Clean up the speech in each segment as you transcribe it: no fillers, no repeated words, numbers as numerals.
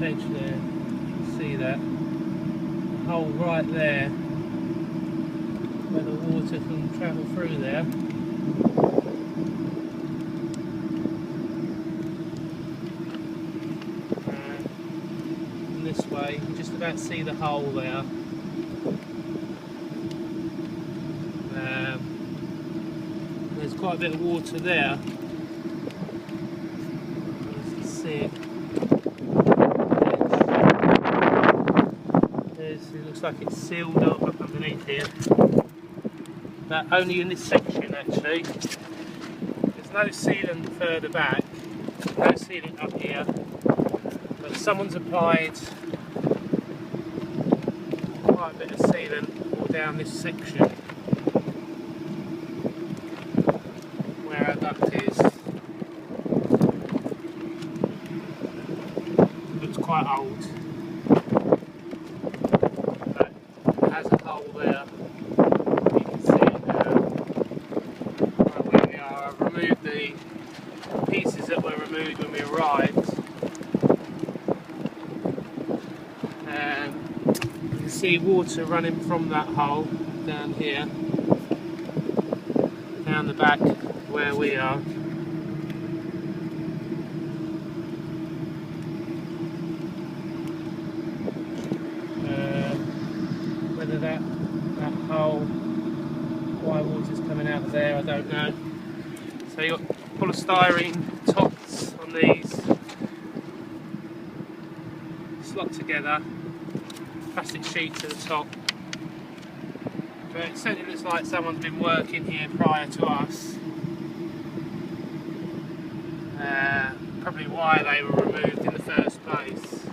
edge there. You can see that. The hole right there where the water can travel through there. And this way, you can just about see the hole there. There's quite a bit of water there. You can see it. It looks like it's sealed up underneath here. But only in this section actually. There's no sealant further back. No sealant up here. But someone's applied quite a bit of sealant all down this section. Where our duct is. It looks quite old. But it has a hole there. You can see it now. Right where we are. I've removed the pieces that were removed when we arrived. You can see water running from that hole down here. Down the back where we are. Whether that hole, why water's coming out of there, I don't know. So you've got polystyrene tops on these, slot together, plastic sheet to the top. But it certainly looks like someone's been working here prior to us. Probably why they were removed in the first place.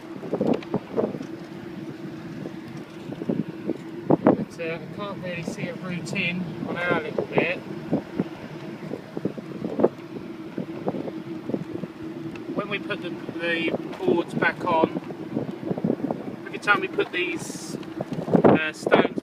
But I can't really see a route in on our little bit. When we put the boards back on, every time we put these stones